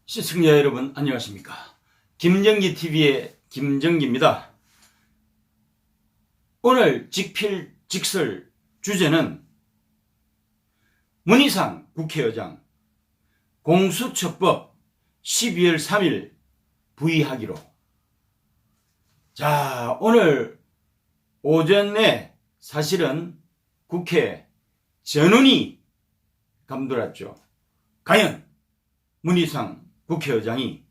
시청자 여러분 안녕하십니까. 김정기TV의 김정기입니다. 오늘 직필직설 주제는 문희상 국회의장 공수처법 12월 3일 부의하기로. 자, 오늘 오전에 사실은 국회 전원이 감돌았죠. 과연 문희상 국회의장이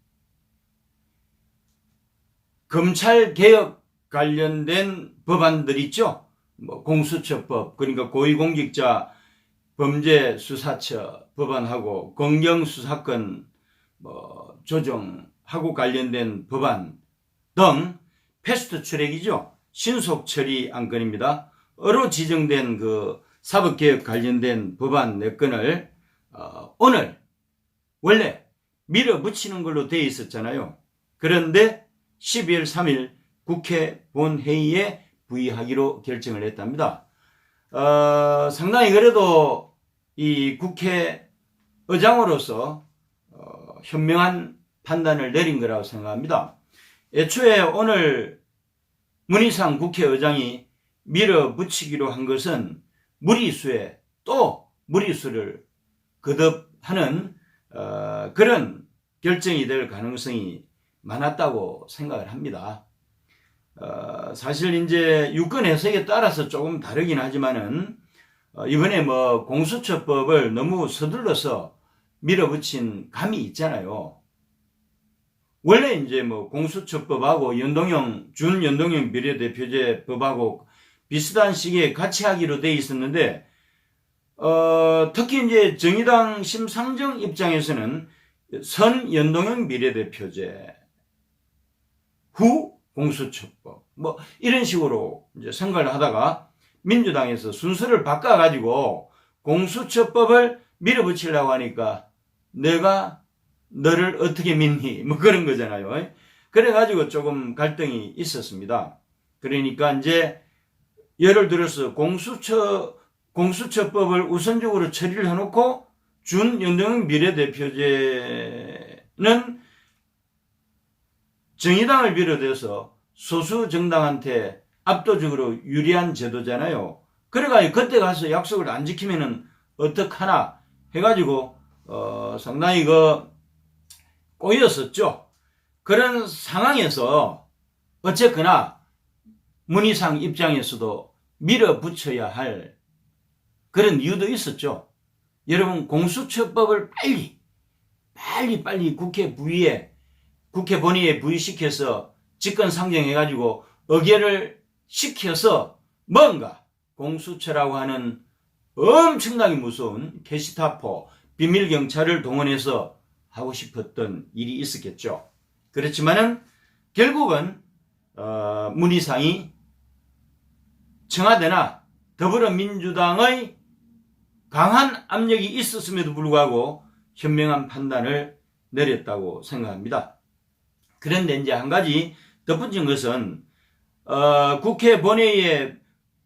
검찰개혁 관련된 법안들 있죠. 공수처법, 그러니까 고위공직자 범죄수사처 법안하고 검경수사권 조정하고 관련된 법안 등 패스트트랙이죠. 신속처리 안건입니다. 어로 지정된 그 사법개혁 관련된 법안 4건을 오늘 원래 밀어붙이는 걸로 되어 있었잖아요. 그런데 12월 3일 국회 본회의에 부의하기로 결정을 했답니다. 상당히 그래도 이 국회의장으로서 현명한 판단을 내린 거라고 생각합니다. 애초에 오늘 문희상 국회의장이 밀어붙이기로 한 것은 무리수에 또 무리수를 거듭하는 그런 결정이 될 가능성이 많았다고 생각을 합니다. 사실 이제 유권 해석에 따라서 조금 다르긴 하지만은 이번에 공수처법을 너무 서둘러서 밀어붙인 감이 있잖아요. 원래 이제 공수처법하고 준연동형 비례대표제법하고 비슷한 시기에 같이 하기로 돼 있었는데 특히 이제 정의당 심상정 입장에서는 선연동형 비례대표제 후 공수처법 이런 식으로 이제 생각을 하다가 민주당에서 순서를 바꿔가지고 공수처법을 밀어붙이려고 하니까 내가 너를 어떻게 믿니? 그런 거잖아요. 그래가지고 조금 갈등이 있었습니다. 그러니까 이제 예를 들어서 공수처법을 우선적으로 처리를 해놓고 준연동형 비례대표제는 정의당을 비롯해서 소수 정당한테 압도적으로 유리한 제도잖아요. 그래가지고 그때 가서 약속을 안 지키면은 어떡하나 해가지고 상당히 꼬였었죠. 그런 상황에서 어쨌거나 문희상 입장에서도 밀어붙여야 할 그런 이유도 있었죠. 여러분, 공수처법을 빨리 국회 본회의에 부의시켜서 직권 상정해가지고 의결을 시켜서 뭔가 공수처라고 하는 엄청나게 무서운 게시타포 비밀경찰을 동원해서 하고 싶었던 일이 있었겠죠. 그렇지만은 결국은 문희상이 청와대나 더불어민주당의 강한 압력이 있었음에도 불구하고 현명한 판단을 내렸다고 생각합니다. 그런데 이제 한 가지 덧붙인 것은 국회 본회의에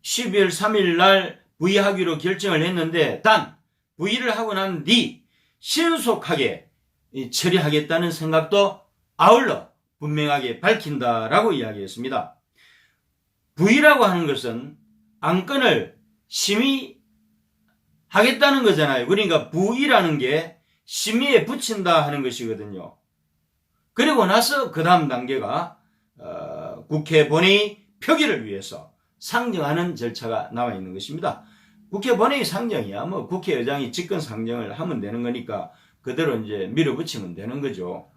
12월 3일 날 부의하기로 결정을 했는데 단 부의를 하고 난 뒤 신속하게 처리하겠다는 생각도 아울러 분명하게 밝힌다라고 이야기했습니다. 부의라고 하는 것은 안건을 심의하겠다는 거잖아요. 그러니까 부의라는 게 심의에 붙인다 하는 것이거든요. 그리고 나서 그 다음 단계가 국회 본회의 표기를 위해서 상정하는 절차가 나와 있는 것입니다. 국회 본회의 상정이야 국회의장이 직권 상정을 하면 되는 거니까 그대로 이제 밀어붙이면 되는 거죠.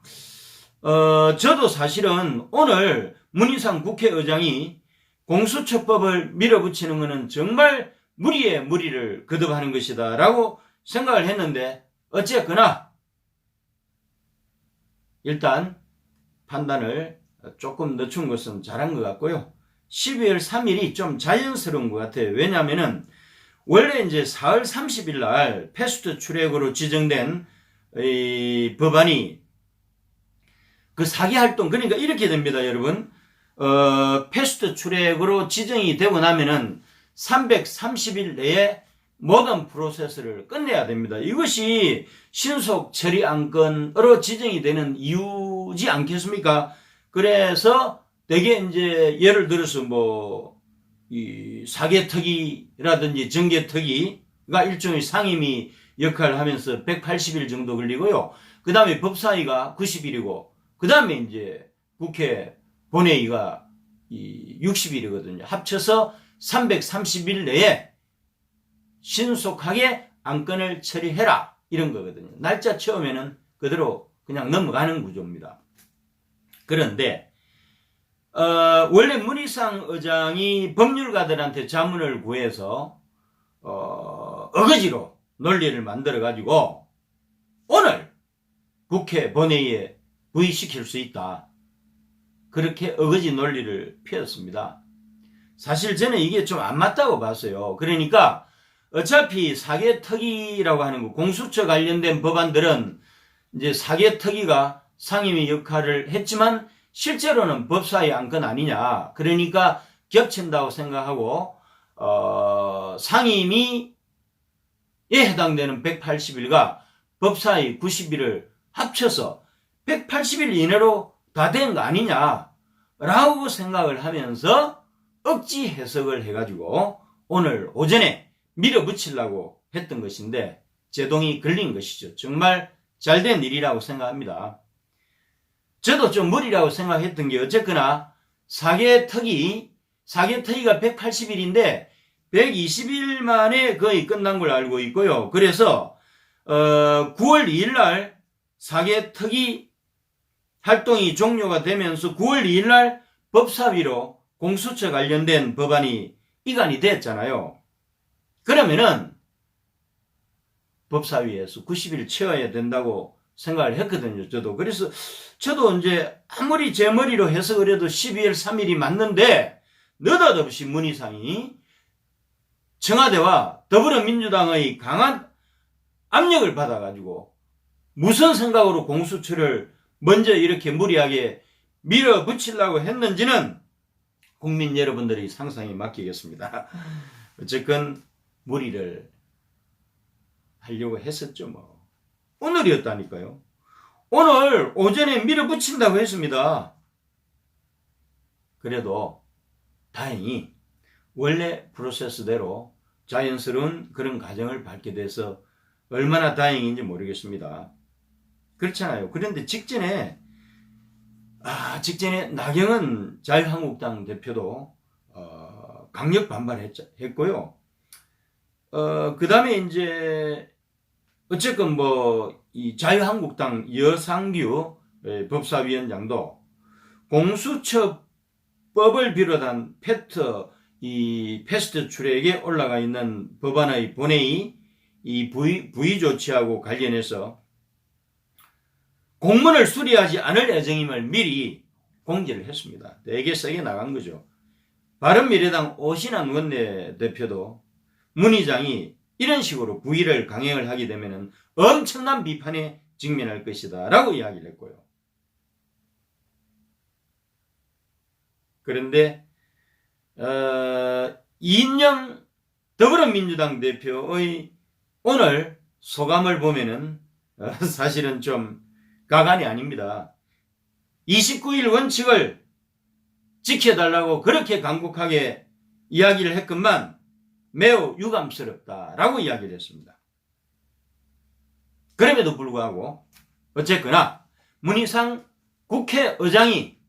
저도 사실은 오늘 문희상 국회의장이 공수처법을 밀어붙이는 것은 정말 무리에 무리를 거듭하는 것이다 라고 생각을 했는데 어쨌거나 일단 판단을 조금 늦춘 것은 잘한 것 같고요. 12월 3일이 좀 자연스러운 것 같아요. 왜냐하면은 원래 이제 4월 30일 날 패스트 트랙으로 지정된 이 법안이 그 사기활동, 그러니까 이렇게 됩니다, 여러분. 패스트 트랙으로 지정이 되고 나면은 330일 내에 모든 프로세스를 끝내야 됩니다. 이것이 신속 처리 안건으로 지정이 되는 이유지 않겠습니까? 그래서 되게 이제 예를 들어서 이 사개특위라든지 정개특위가 일종의 상임위 역할을 하면서 180일 정도 걸리고요. 그 다음에 법사위가 90일이고, 그 다음에 이제 국회 본회의가 60일이거든요. 합쳐서 330일 내에 신속하게 안건을 처리해라, 이런 거거든요. 날짜 처음에는 그대로 그냥 넘어가는 구조입니다. 그런데 원래 문희상 의장이 법률가들한테 자문을 구해서 어거지로 논리를 만들어 가지고 오늘 국회 본회의에 부의시킬 수 있다, 그렇게 어거지 논리를 펴었습니다. 사실 저는 이게 좀 안 맞다고 봤어요. 그러니까 어차피 사개특위라고 하는 거, 공수처 관련된 법안들은 이제 사개특위가 상임위 역할을 했지만 실제로는 법사위 안건 아니냐, 그러니까 겹친다고 생각하고 상임위에 해당되는 180일과 법사위 90일을 합쳐서 180일 이내로 다 된 거 아니냐라고 생각을 하면서 억지 해석을 해가지고 오늘 오전에 밀어붙이려고 했던 것인데 제동이 걸린 것이죠. 정말 잘된 일이라고 생각합니다. 저도 좀 무리라고 생각했던 게, 어쨌거나 사개특위가 180일인데 120일 만에 거의 끝난 걸 알고 있고요. 그래서 9월 2일 날 사개특위 활동이 종료가 되면서 9월 2일 날 법사위로 공수처 관련된 법안이 이관이 됐잖아요. 그러면은 법사위에서 90일 채워야 된다고 생각을 했거든요. 저도. 그래서 저도 이제 아무리 제 머리로 해석을 해도 12월 3일이 맞는데 느닷없이 문희상이 청와대와 더불어민주당의 강한 압력을 받아가지고 무슨 생각으로 공수처를 먼저 이렇게 무리하게 밀어붙이려고 했는지는 국민 여러분들의 상상에 맡기겠습니다. 어쨌건 무리를 하려고 했었죠. 오늘이었다니까요. 오늘 오전에 밀어붙인다고 했습니다. 그래도 다행히 원래 프로세스대로 자연스러운 그런 과정을 밟게 돼서 얼마나 다행인지 모르겠습니다. 그렇잖아요. 그런데 직전에 나경원 자유한국당 대표도 강력 반발했고요. 그 다음에 이제 어쨌건 이 자유한국당 여상규 법사위원장도 공수처법을 비롯한 패스트 트랙에 올라가 있는 법안의 본회의 부의 조치하고 관련해서 공문을 수리하지 않을 예정임을 미리 공지를 했습니다. 되게 세게 나간 거죠. 바른미래당 오신환 원내대표도 문 의장이 이런 식으로 부의를 강행을 하게 되면 엄청난 비판에 직면할 것이다 라고 이야기를 했고요. 그런데 이인영 더불어민주당 대표의 오늘 소감을 보면은 사실은 좀 가관이 아닙니다. 29일 원칙을 지켜달라고 그렇게 간곡하게 이야기를 했건만 매우 유감스럽다라고 이야기를 했습니다. 그럼에도 불구하고 어쨌거나 문희상 국회의장이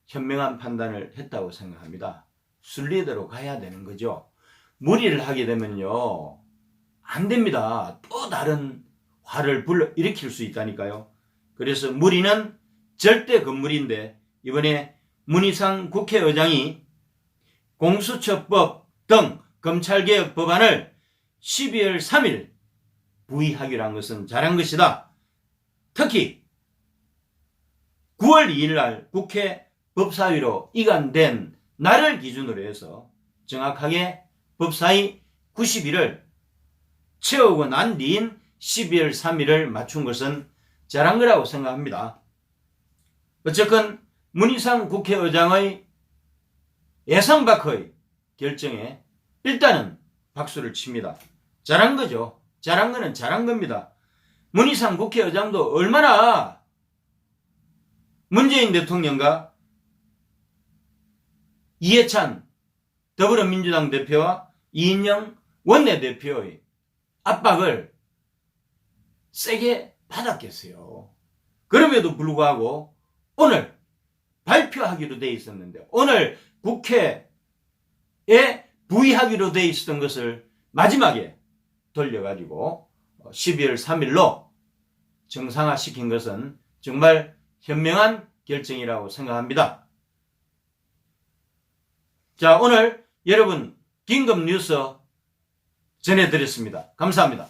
현명한 판단을 했다고 생각합니다. 순리대로 가야 되는 거죠. 무리를 하게 되면요 안 됩니다. 또 다른 화를 불러일으킬 수 있다니까요. 그래서 무리는 절대 금물인데 이번에 문희상 국회의장이 공수처법 등 검찰개혁 법안을 12월 3일 부의하기로 한 것은 잘한 것이다. 특히 9월 2일 날 국회 법사위로 이관된 날을 기준으로 해서 정확하게 법사위 90일을 채우고 난 뒤인 12월 3일을 맞춘 것은 잘한 거라고 생각합니다. 어쨌건 문희상 국회의장의 예상 밖의 결정에 일단은 박수를 칩니다. 잘한 거죠. 잘한 거는 잘한 겁니다. 문희상 국회의장도 얼마나 문재인 대통령과 이해찬 더불어민주당 대표와 이인영 원내대표의 압박을 세게 받았겠어요. 그럼에도 불구하고 오늘 발표하기로 돼 있었는데, 오늘 국회에 부의하기로 돼 있었던 것을 마지막에 돌려가지고 12월 3일로 정상화시킨 것은 정말 현명한 결정이라고 생각합니다. 자, 오늘 여러분 긴급 뉴스 전해드렸습니다. 감사합니다.